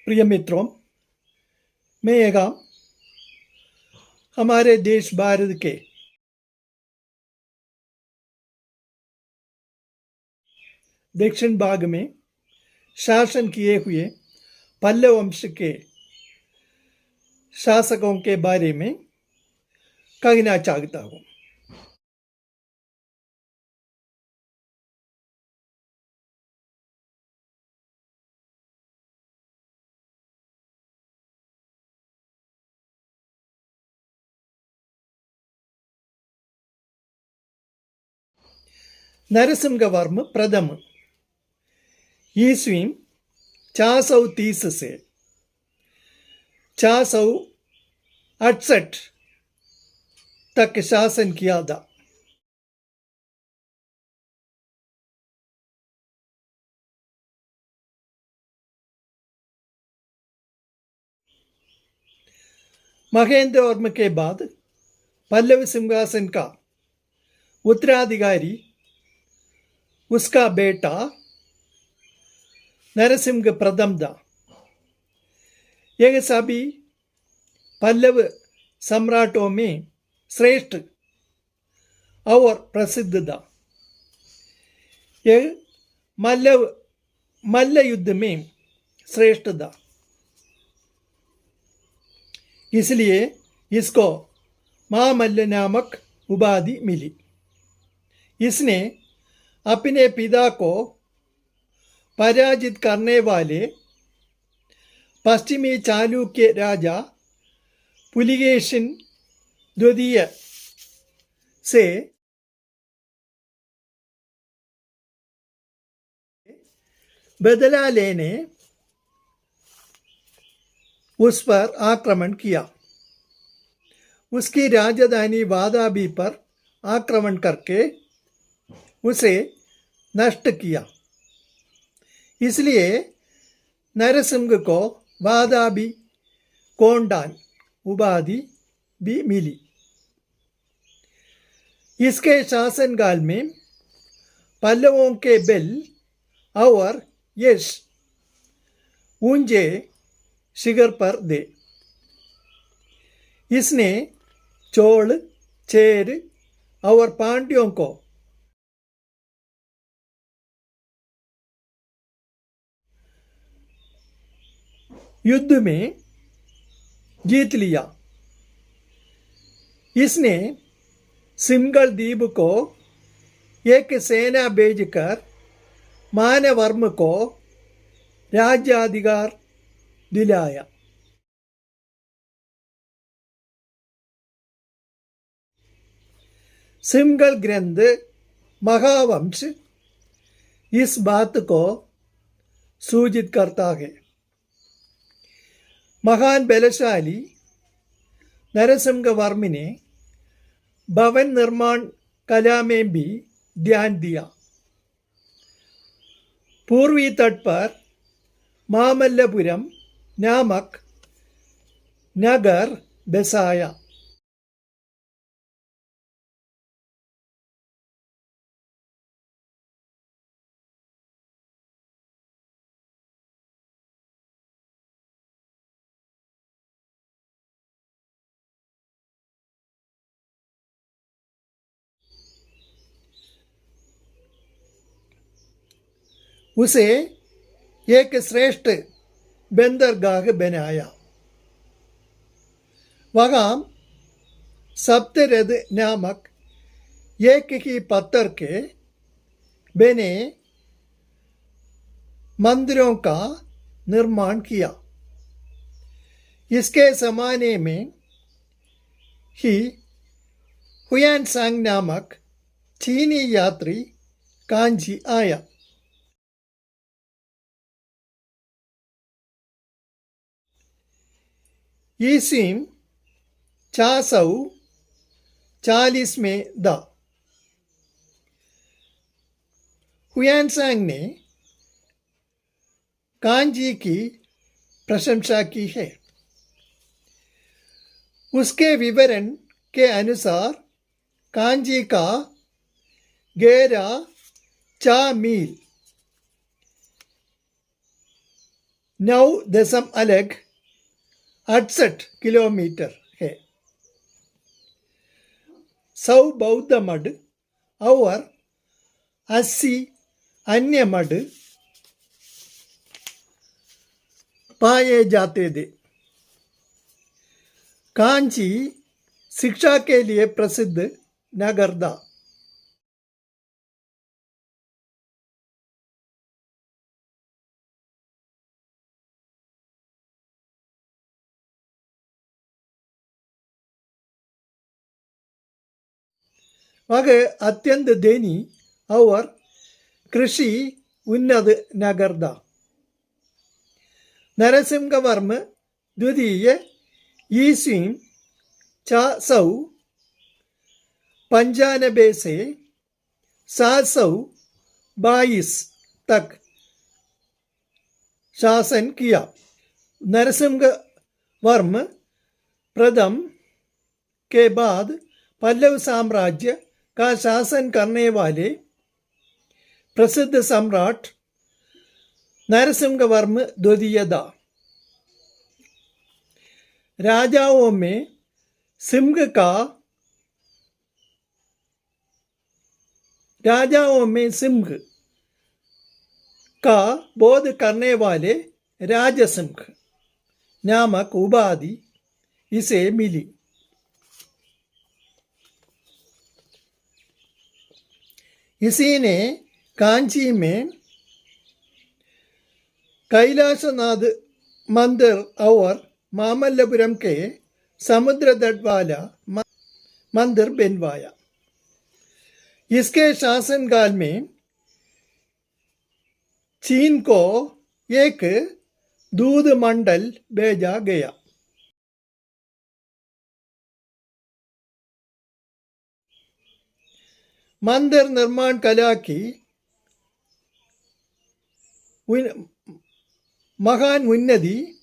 प्रिय मित्रों, मैं एगा हमारे देश भारत के दक्षिण भाग में शासन किए हुए पल्लव वंश के शासकों के बारे में कहना चाहता हूँ। नरसिंहवर्म प्रथम ईस्वी 430 से 468 तक शासन किया था। महेंद्रवर्म के बाद पल्लव सिंहासन का उत्तराधिकारी उसका बेटा नरसिंह प्रथम था। यह सभी पल्लव सम्राटों में श्रेष्ठ और प्रसिद्ध था। यह मल्ल युद्ध में श्रेष्ठ था, इसलिए इसको महामल्ल नामक उपाधि मिली। इसने अपने पिता को पराजित करने वाले पश्चिमी चालुक्य राजा पुलिकेशिन द्वितीय से बदला लेने उस पर आक्रमण किया। उसकी राजधानी वादाबी पर आक्रमण करके उसे नष्ट किया। इसलिए नरसिंह को वादाबी कोंडान उपाधि भी मिली। इसके शासनकाल में पल्लवों के बल और यश ऊंचे शिखर पर थे। इसने चोल, चेर और पांड्यों को युद्ध में जीत लिया। इसने सिंघल द्वीप को एक सेना भेजकर मानवर्म को राज्याधिकार दिलाया। सिंघल ग्रंथ महावंश इस बात को सूचित करता है। महान बलशाली नरसिंहवर्म ने भवन निर्माण कला में भी ध्यान दिया। पूर्वी तट पर मामल्लपुरम नामक नगर बसाया। उसे एक श्रेष्ठ बंदरगाह बनाया। वहाँ सप्तरथ नामक एक ही पत्थर के बने मंदिरों का निर्माण किया। इसके ज़माने में ही हुआनसांग नामक चीनी यात्री कांची आया। ईस्वी 440 में था। हुआनसांग ने कांची की प्रशंसा की है। उसके विवरण के अनुसार कांची का गहरा 4 मील 9.68 किलोमीटर है। 100 बौद्ध मठ और 80 अन्य मठ पाए जाते थे। कांची शिक्षा के लिए प्रसिद्ध नगर था। वह अत्यंत धनी और कृषि उन्नत नगर था। नरसिंहवर्म द्वितीय ईस्वी 495 से 722 तक शासन किया। नरसिंहवर्म प्रथम के बाद पल्लव साम्राज्य का शासन करने वाले प्रसिद्ध सम्राट नरसिंहवर्म द्वितीय था। राजाओं में सिंह का बोध करने वाले राजसिंह नामक उपाधि इसे मिली। इसी ने कांची में कैलाशनाथ मंदिर और मामल्लपुरम के समुद्र तट वाला मंदिर बनवाया। इसके शासनकाल में चीन को एक दूध मंडल भेजा गया। मंदिर निर्माण कला की महान उन्नति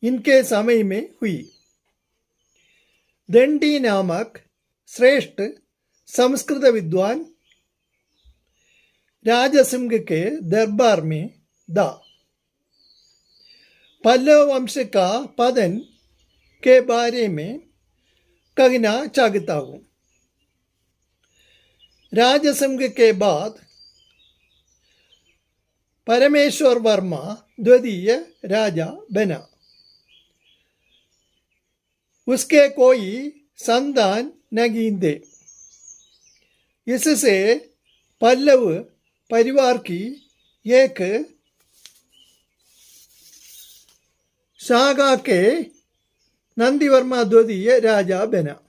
इनके समय में हुई। दंडी नामक श्रेष्ठ संस्कृत विद्वान राजसिंह के दरबार में था। पल्लव वंश का पतन के बारे में कहना चाहता हूँ। राजसिंह के बाद परमेश्वर वर्मा द्वितीय राजा बना। उसके कोई संतान नहीं थे। इससे पल्लव परिवार की एक शाखा के नंदीवर्मा द्वितीय राजा बना।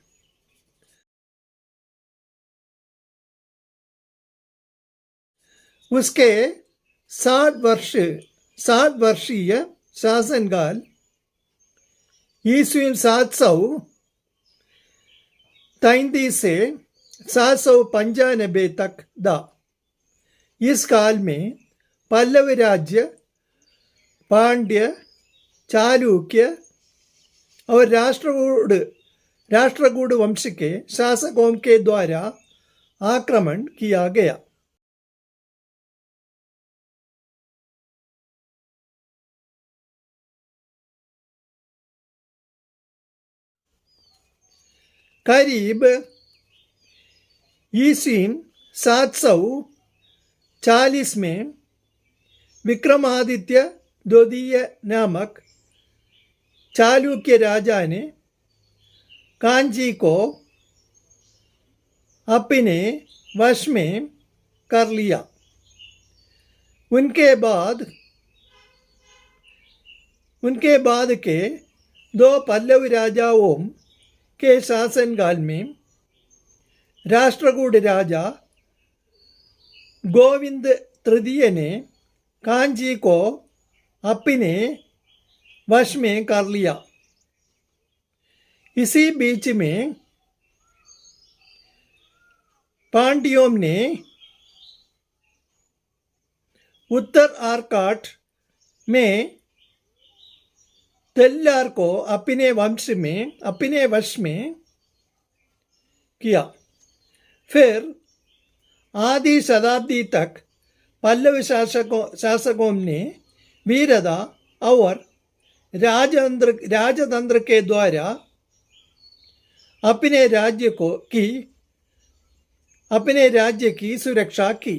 उसके 60 वर्षीय शासनकाल ईस्वी 733 से 795 तक था। इस काल में पल्लव राज्य पांड्य, चालुक्य और राष्ट्रकूट वंश के शासकों के द्वारा आक्रमण किया गया। करीब ईस्वी 740 में विक्रमादित्य द्वितीय नामक चालुक्य राजा ने कांची को अपने वश में कर लिया। उनके बाद के दो पल्लव राजाओं के शासनकाल में राष्ट्रकूट राजा गोविंद तृतीय ने कांची को अपने वश में कर लिया। इसी बीच में पांड्यों ने उत्तर आर्काट में तेल्लार को अपने वश में किया। फिर आधी शताब्दी तक पल्लव शासकों ने वीरता और राजतंत्र के द्वारा अपने राज्य की सुरक्षा की,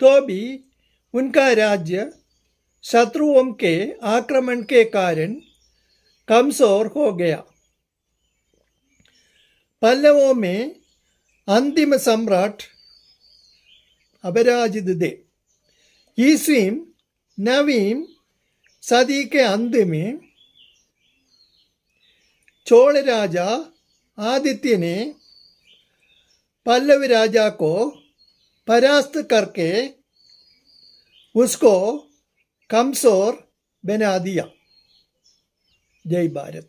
तो भी उनका राज्य शत्रुओं के आक्रमण के कारण कमजोर हो गया। पल्लवों में अंतिम सम्राट अपराजित थे। ईस्वी 9वीं सदी के अंत में चोल राजा आदित्य ने पल्लव राजा को परास्त करके उसको कमजोर बना दिया। जय भारत।